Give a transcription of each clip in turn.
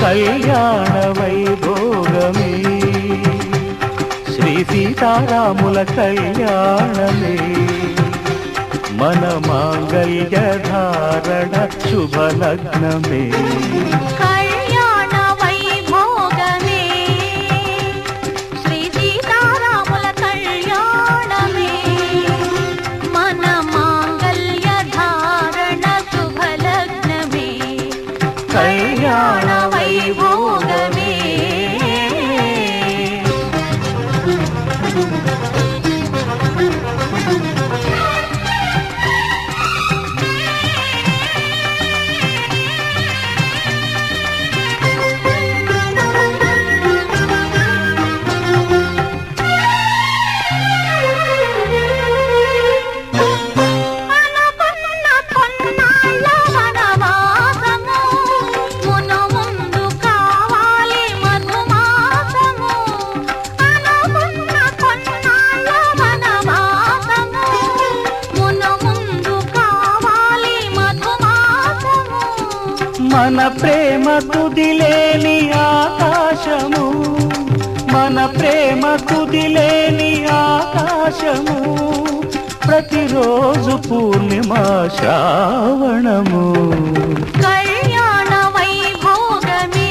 కళ్యాణ వైభోగమే శ్రీ సీతారాముల కళ్యాణమే మన మాంగళ్య ధారణ శుభలగ్నమే కళ్యాణ వైభోగమే శ్రీ సీతారాముల కళ్యాణమే మన మాంగళ్య ధారణ శుభలగ్నమే కళ్యాణ వైభోగమే మన ప్రేమ తుదిలేని ఆకాశము మన ప్రేమ తుదిలేని ఆకాశము ప్రతిరోజు పూర్ణిమా శ్రావణము కళ్యాణ వైభోగమే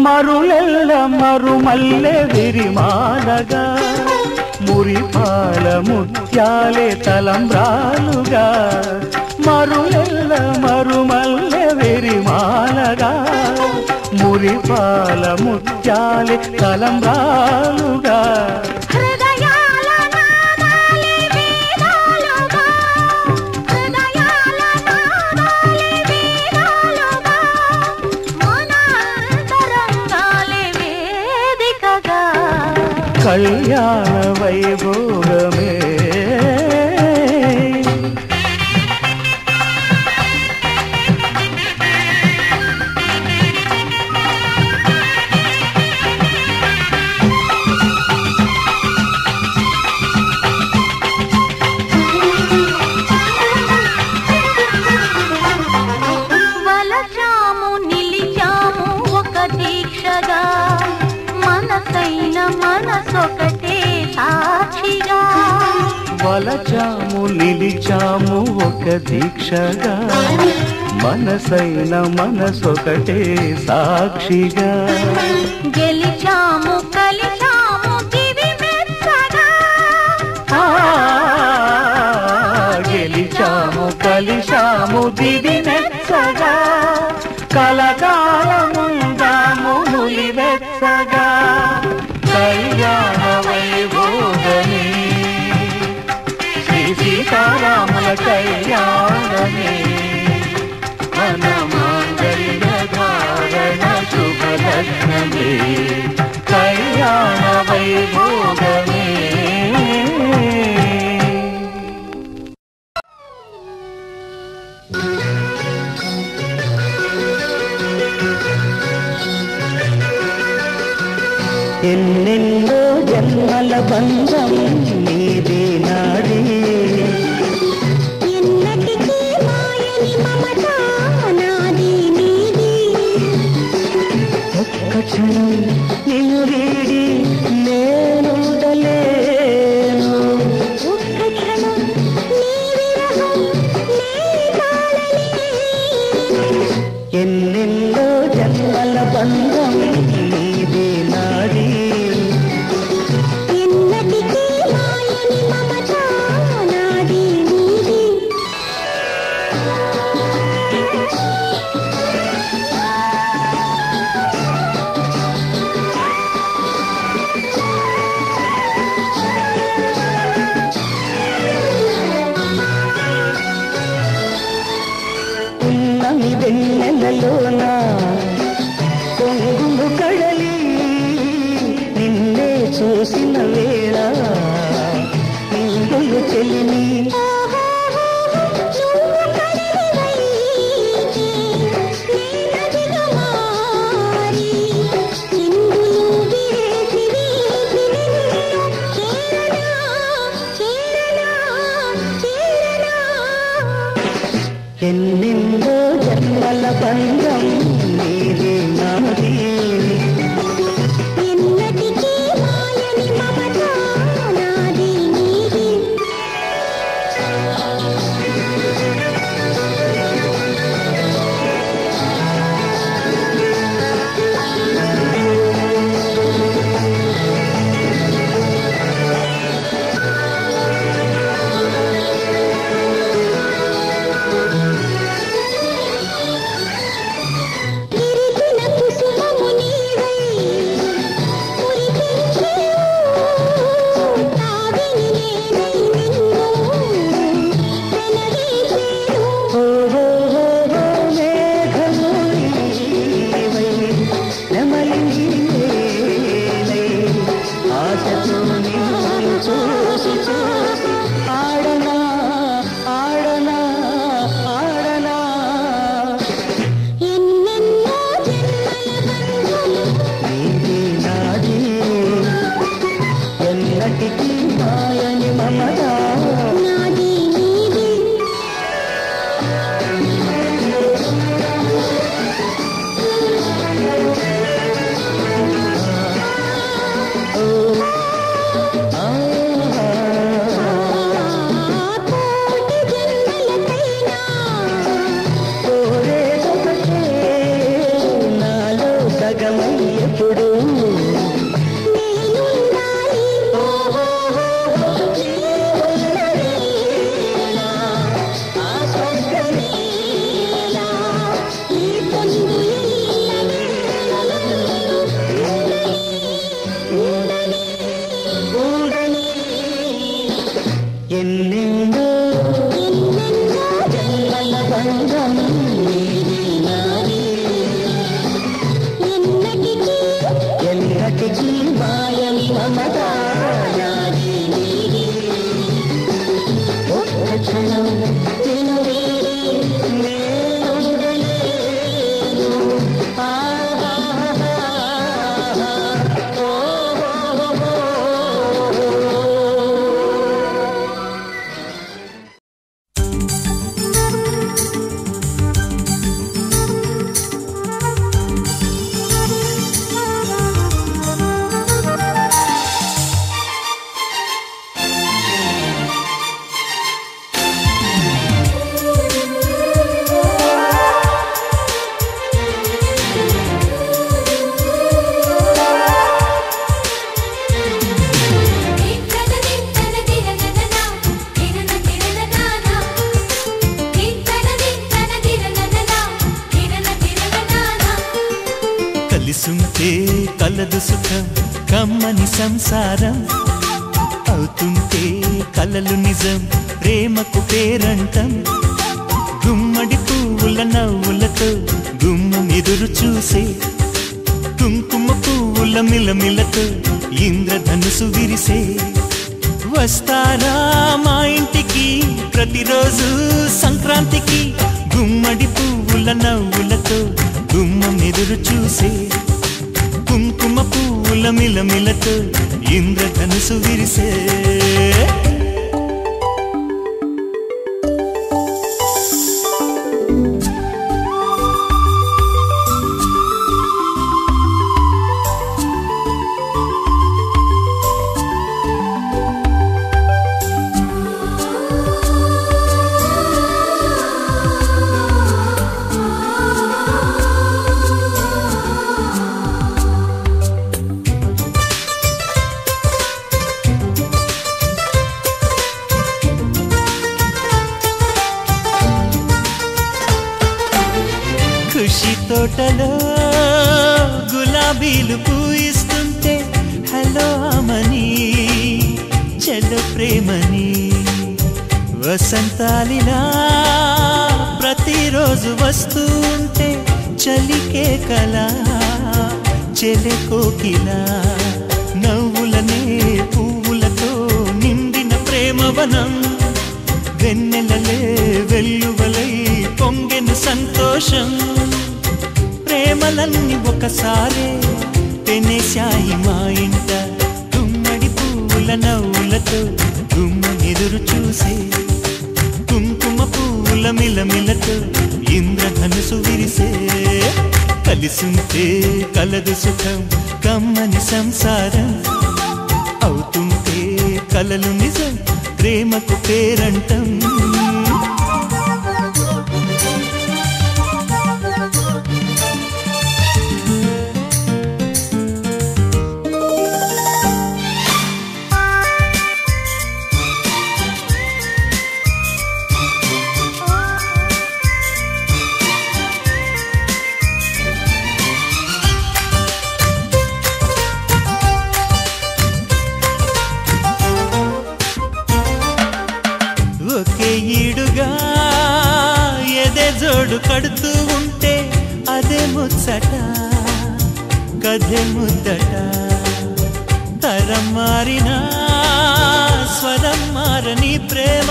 మరులెల్ల మరుమల్లె విరిమాలగా మురిపాల ముత్యాలే తలంబ్రాలుగా మరులెల్ల మరుమల్లె విరిమాలగా మురిపాల ముత్యాలే తలంబ్రాలుగా కళ్యాణ వైభోగమే వలచాము నిలిచాము ఒక దీక్షగా మనసైన మనసొకటే సాక్షిగా వలచాము నిలిచాము ఒక దీక్షగా మనసైన మనసొకటే సాక్షిగా గెలిచాము కలిచాము దివి మెచ్చగా గెలిచాము కలిశాము దివి మెచ్చగా కలకాలముందాము ములివెచ్చగా కళ్యాణ వైభోగమే శ్రీ సీతారాముల కళ్యాణమే మన మాంగళ్య ధారణ శుభలగ్నమే కళ్యాణ వైభోగమే ఎన్నెన్నో జన్మల బంధం నీదే నాడే ఎన్నటికీ మాయని మమత నాది నీది ఒక్క క్షణం నిన్ను వీడి నేనుండలేను ఒక్క క్షణం నీ విరహం నే తాళలేను ఎన్నెన్నో జన్మల బంధం నీదే నాడే ఎన్నటికీ మాయని మమత నాది నీది ఎన్నెన్నో జన్మల బంధం నీదే నాది ఎన్నటికీ మాయని మమత నాది నీది ఎన్నెన్నో జన్మల బంధం నీది నాది ఎన్నటికీ మాయని మమత నాది నీది ఒక్క క్షణం నిన్ను వీడి నేను ఉండలేను కలిసుంటే కలదు సుఖం కమ్మని సంసారం అవుతుంటే కలలు నిజం ప్రేమకు పేరంటం గుమ్మడి పువ్వుల నవ్వులతో గుమ్మం ఎదురు చూసే కుంకుమ పువ్వుల మిలమిలతో ఇంద్రధనుసు విరిసే వస్తారా మా ఇంటికి ప్రతిరోజు సంక్రాంతికి గుమ్మడి పువ్వుల నవ్వులతో గుమ్మం ఎదురు చూసే కుంకుమ పువ్వుల మిలమిలతో ఇంద్రధనుసు విరిసే ఖుషి తోటలో గులాబీలు పూయిస్తుంటే హలో అమని చెల్లో ప్రేమని వసంతాలిలా ప్రతిరోజు వస్తుంటే చలికే కలా చెలె కోకిలా నవ్వులనే పువ్వులతో నిండిన ప్రేమవనం వెన్నెలలే వెల్లువలై పొంగెను సంతోషం ప్రేమలన్నీ ఒకసారే తెనేశాయి మా ఇంట గుమ్మడి పువ్వుల నవ్వులతో గుమ్మ ఎదురు చూసే కుంకుమ పువ్వుల పువ్వుల మిలమిలతో ఇంద్రధనుసు విరిసే కలిసుంటే కలదు సుఖం కమ్మని సంసారం అవుతుంటే కలలు నిజం ప్రేమకు పేరంటం ఒకే ఈడుగా ఎదే జోడు కడుతూ ఉంటే అదే ముచ్చట కథే ముద్దట తరం మారినా స్వరం మారని ప్రేమ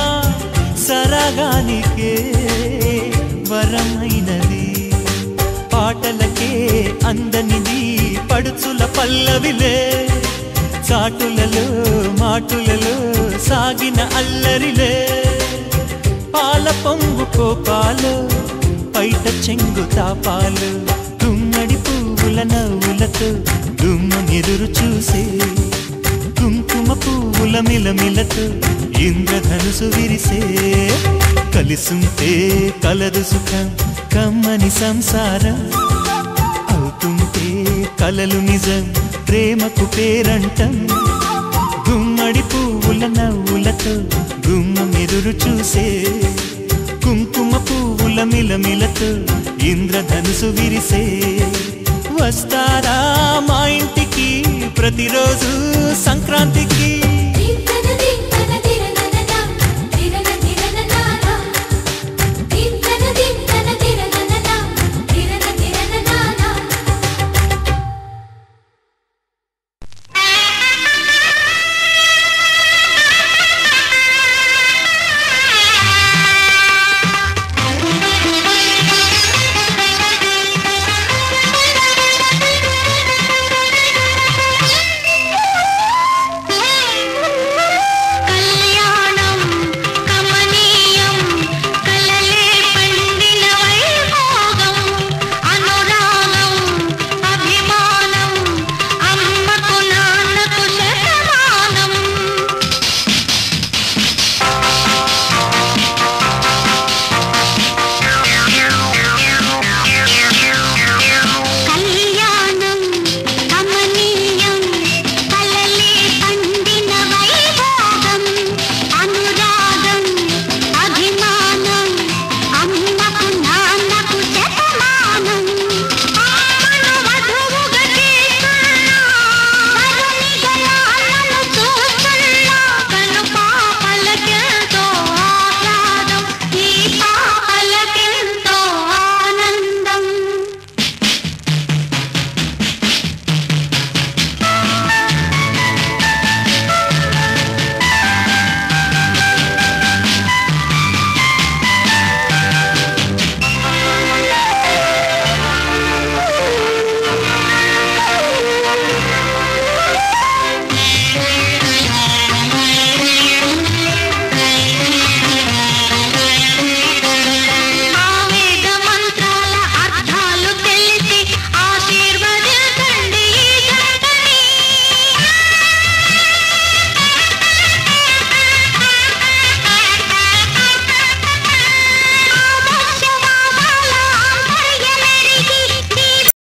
సరగానికే వరమైనది పాటలకే అందనిది పడుచుల పల్లవిలే చాటులలో మాటులలో సాగిన అల్లరిలే పాల పొంగు కోపాలు పైట చెంగు తాపాలు గుమ్మడి పువ్వుల నవ్వులతో గుమ్మం ఎదురు చూసే కుంకుమ పువ్వుల మిలమిలతో ఇంద్రధనుసు విరిసే కలిసుంటే కలదు సుఖం కమ్మని సంసారం అవుతుంటే కలలు నిజం ప్రేమకు పేరంటం గుమ్మడి పువ్వుల నవ్వులతో గుమ్మం ఎదురు చూసే కుంకుమ పువ్వుల మిలమిలతో ఇంద్రధనుసు విరిసే వస్తారా మా ఇంటికి ప్రతిరోజు సంక్రాంతికి